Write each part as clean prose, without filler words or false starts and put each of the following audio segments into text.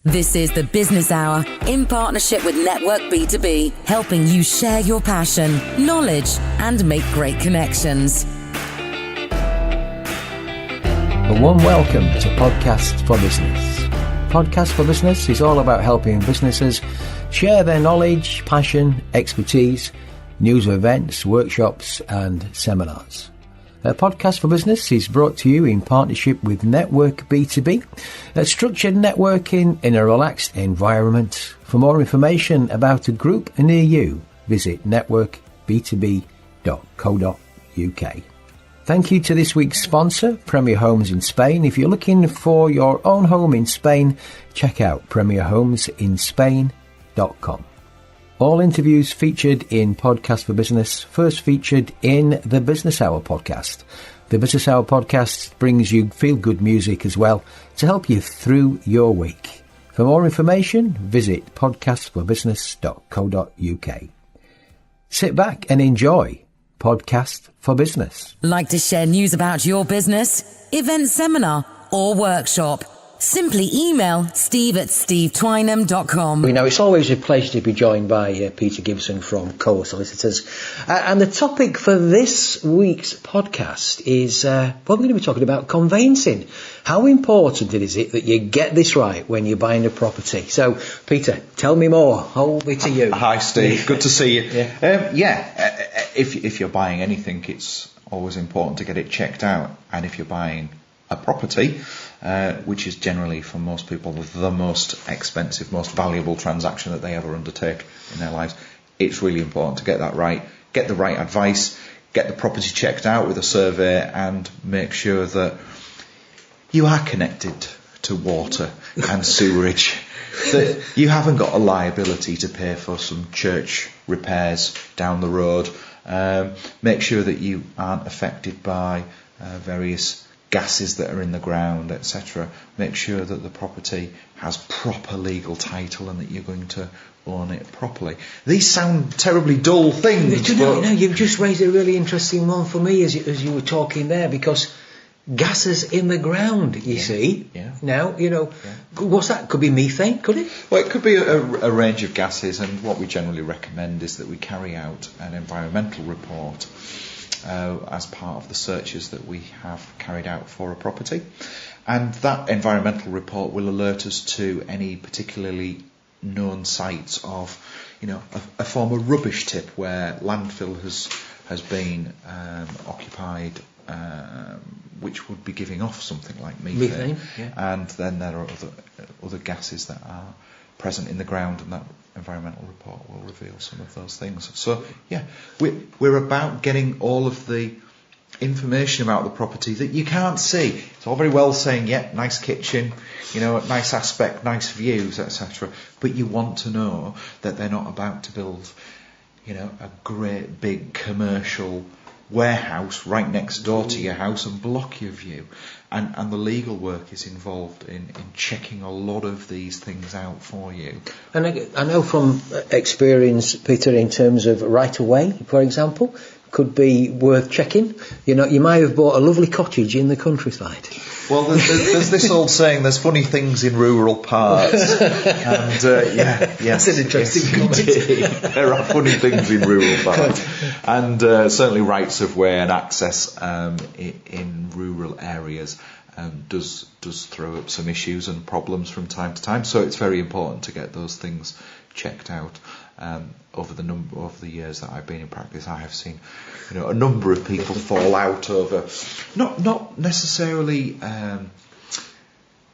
This is the Business Hour in partnership with Network B2B, helping you share your passion, knowledge, and make great connections. A warm welcome to Podcast for Business. Podcast for Business is all about helping businesses share their knowledge, passion, expertise, news of events, workshops, and seminars. Podcast for Business is brought to you in partnership with Network B2B, structured networking in a relaxed environment. For more information about a group near you, visit networkb2b.co.uk. Thank you to this week's sponsor, Premier Homes in Spain. If you're looking for your own home in Spain, check out premierhomesinspain.com. All interviews featured in Podcast for Business, first featured in the Business Hour podcast. The Business Hour podcast brings you feel-good music as well to help you through your week. For more information, visit podcastforbusiness.co.uk. Sit back and enjoy Podcast for Business. Like to share news about your business, event, seminar, or workshop? Simply email steve@stevetwynham.com. We know it's always a pleasure to be joined by Peter Gibson from Coles Solicitors. And the topic for this week's podcast is, we're going to be talking about conveyancing. How important is it that you get this right when you're buying a property? So, Peter, tell me more. Hold me to you. Hi, Steve. Good to see you. If you're buying anything, it's always important to get it checked out. And if you're buying a property, which is generally for most people the most expensive, most valuable transaction that they ever undertake in their lives, it's really important to get that right, get the right advice, get the property checked out with a survey, and make sure that you are connected to water and sewerage, that you haven't got a liability to pay for some church repairs down the road. Make sure that you aren't affected by various gases that are in the ground, etc. Make sure that the property has proper legal title and that you're going to own it properly. These sound terribly dull things. You've just raised a really interesting one for me as you were talking there, because gases in the ground, you see. Yeah. Now, what's that? Could be methane, could it? Well, it could be a range of gases, and what we generally recommend is that we carry out an environmental report as part of the searches that we have carried out for a property, and that environmental report will alert us to any particularly known sites of, a former rubbish tip where landfill has been occupied, which would be giving off something like methane. And then there are other gases that are present in the ground, and that environmental report will reveal some of those things. So we're about getting all of the information about the property that you can't see. It's all very well saying, nice kitchen, nice aspect, nice views, etc. But you want to know that they're not about to build, a great big commercial warehouse right next door to your house and block your view. And the legal work is involved in checking a lot of these things out for you. And I know from experience, Peter, in terms of right away, for example, could be worth checking. You might have bought a lovely cottage in the countryside. Well, there's this old saying, there's funny things in rural parts. And, that's an interesting comment. There are funny things in rural parts. And certainly rights of way and access in rural areas does throw up some issues and problems from time to time. So it's very important to get those things checked out. Over the years that I've been in practice, I have seen, a number of people fall out over not necessarily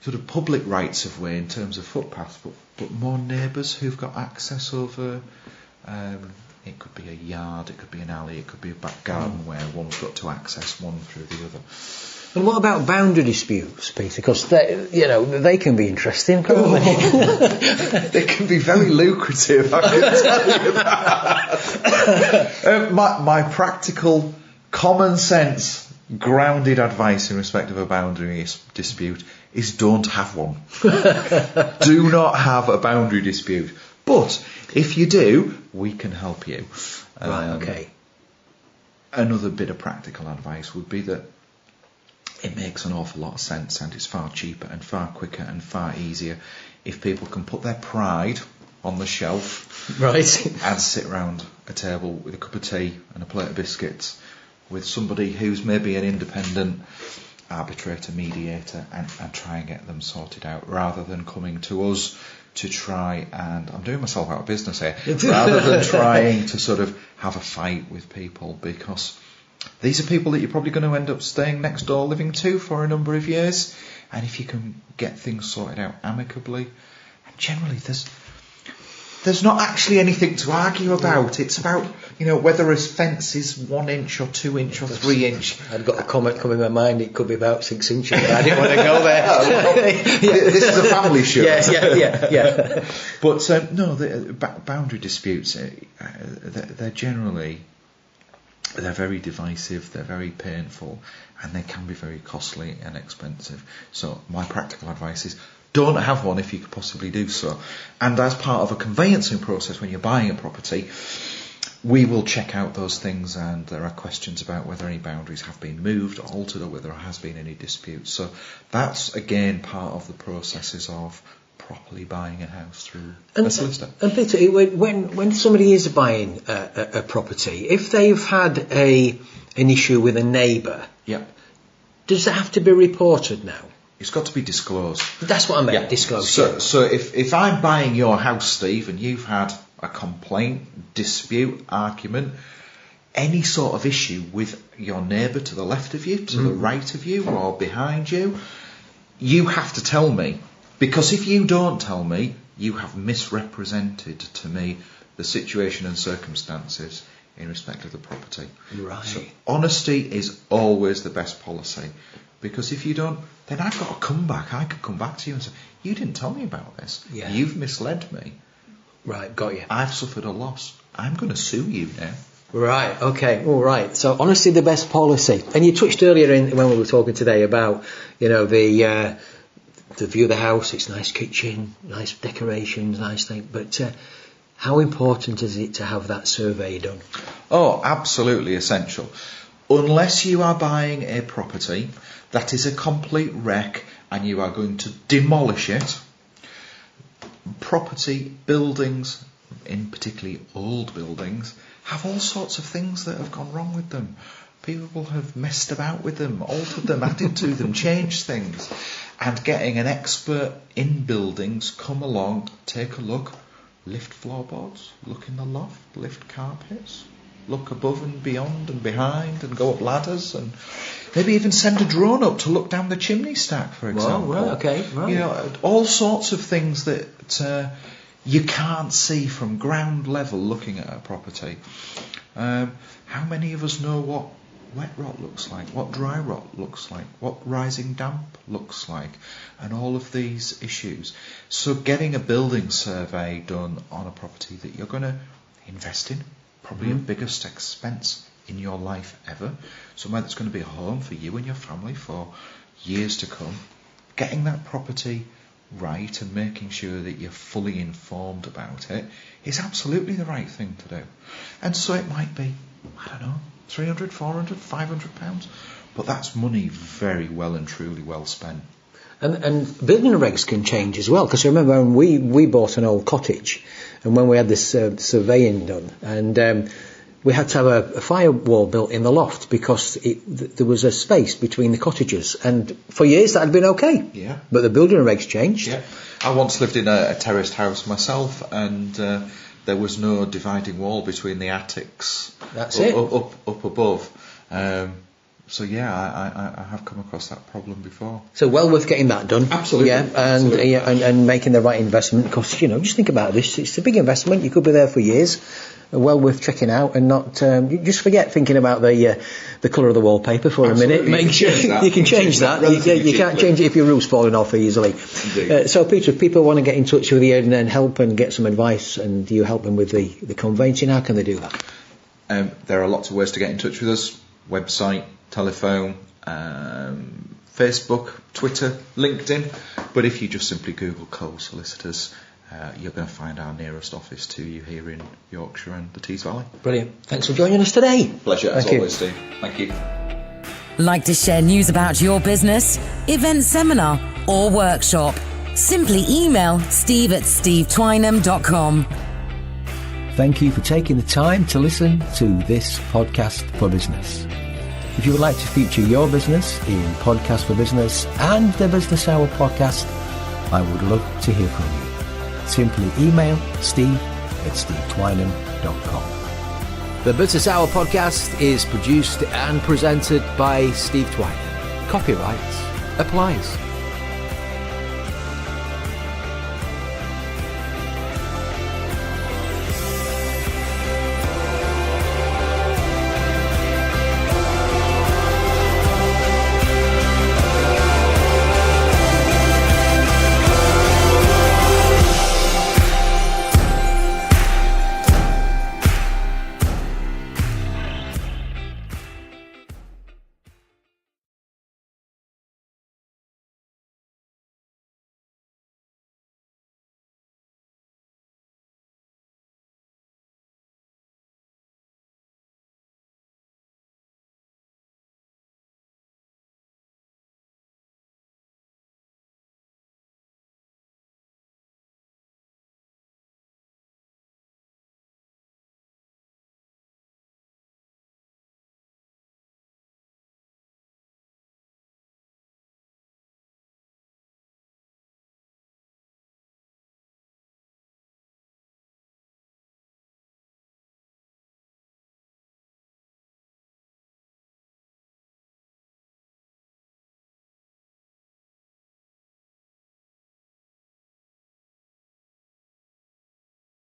sort of public rights of way in terms of footpaths, but more neighbours who've got access over. It could be a yard, it could be an alley, it could be a back garden where one's got to access one through the other. And what about boundary disputes, Peter? Because they can be interesting, can't they? They can be very lucrative, I can tell you that. My practical, common sense, grounded advice in respect of a boundary dispute is don't have one. Do not have a boundary dispute. But if you do, we can help you. Right, okay. Another bit of practical advice would be that it makes an awful lot of sense, and it's far cheaper and far quicker and far easier if people can put their pride on the shelf, right, and sit round a table with a cup of tea and a plate of biscuits with somebody who's maybe an independent arbitrator, mediator, and try and get them sorted out, rather than coming to us to try and, I'm doing myself out of business here, rather than trying to sort of have a fight with people, because these are people that you're probably going to end up staying next door living to for a number of years, and if you can get things sorted out amicably, and generally there's not actually anything to argue about. It's about, whether a fence is 1 inch or 2 inch or 3 inch. I've got a comment coming in my mind, it could be about 6 inches, but I didn't want to go there. This is a family show. Yeah. But no, the boundary disputes, they're generally, they're very divisive, they're very painful, and they can be very costly and expensive. So my practical advice is, don't have one if you could possibly do so. And as part of a conveyancing process, when you're buying a property, we will check out those things, and there are questions about whether any boundaries have been moved or altered, or whether there has been any disputes. So that's, again, part of the processes of properly buying a house through a solicitor. And Peter, when somebody is buying a property, if they've had an issue with a neighbour, does that have to be reported now? It's got to be disclosed. That's what I meant, disclosed. So if I'm buying your house, Steve, and you've had a complaint, dispute, argument, any sort of issue with your neighbour to the left of you, to the right of you, or behind you, you have to tell me. Because if you don't tell me, you have misrepresented to me the situation and circumstances in respect of the property. Right. So honesty is always the best policy. Because if you don't, then I've got to come back. I could come back to you and say, you didn't tell me about this. Yeah. You've misled me. Right, got you. I've suffered a loss. I'm going to sue you now. Right, okay, all right. So honesty, the best policy. And you touched earlier when we were talking today about, the view of the house. It's nice kitchen, nice decorations, nice thing. But how important is it to have that survey done? Oh, absolutely essential. Unless you are buying a property that is a complete wreck and you are going to demolish it, property, buildings, in particularly old buildings, have all sorts of things that have gone wrong with them. People have messed about with them, altered them, added to them, changed things. And getting an expert in buildings come along, take a look, lift floorboards, look in the loft, lift carpets, look above and beyond and behind, and go up ladders, and maybe even send a drone up to look down the chimney stack, for example. Well, right, okay, right. All sorts of things that you can't see from ground level looking at a property. How many of us know what wet rot looks like, what dry rot looks like, what rising damp looks like, and all of these issues? So getting a building survey done on a property that you're going to invest in, probably your biggest expense in your life ever, somewhere that's going to be a home for you and your family for years to come, getting that property right and making sure that you're fully informed about it is absolutely the right thing to do. And so it might be, I don't know, 300, 400, 500 pounds, but that's money very well and truly well spent. And building regs can change as well, because I remember when we bought an old cottage, and when we had this surveying done, and we had to have a firewall built in the loft because there was a space between the cottages, and for years that had been okay. Yeah. But the building regs changed. Yeah. I once lived in a terraced house myself, and there was no dividing wall between the attics. That's up above. So yeah, I have come across that problem before. So well worth getting that done. Absolutely. Yeah, and making the right investment, because just think about this. It's a big investment. You could be there for years. Well worth checking out, and not just forget thinking about the colour of the wallpaper for Absolutely. a minute. Make sure you can change that. You can't change it if your roof's falling off easily. So Peter, if people want to get in touch with you and then help and get some advice, and you help them with the conveyancing, how can they do that? There are lots of ways to get in touch with us: website, telephone, Facebook, Twitter, LinkedIn. But if you just simply Google Coles Solicitors, you're going to find our nearest office to you here in Yorkshire and the Tees Valley. Brilliant. Thanks for joining us today. Pleasure, as Thank you. always, Steve. Thank you. Like to share news about your business, event, seminar or workshop? Simply email steve@stevetwynham.com. Thank you for taking the time to listen to this podcast for business. If you would like to feature your business in Podcast for Business and the Business Hour podcast, I would love to hear from you. Simply email steve@stevetwynham.com. The Business Hour podcast is produced and presented by Steve Twynham. Copyright applies.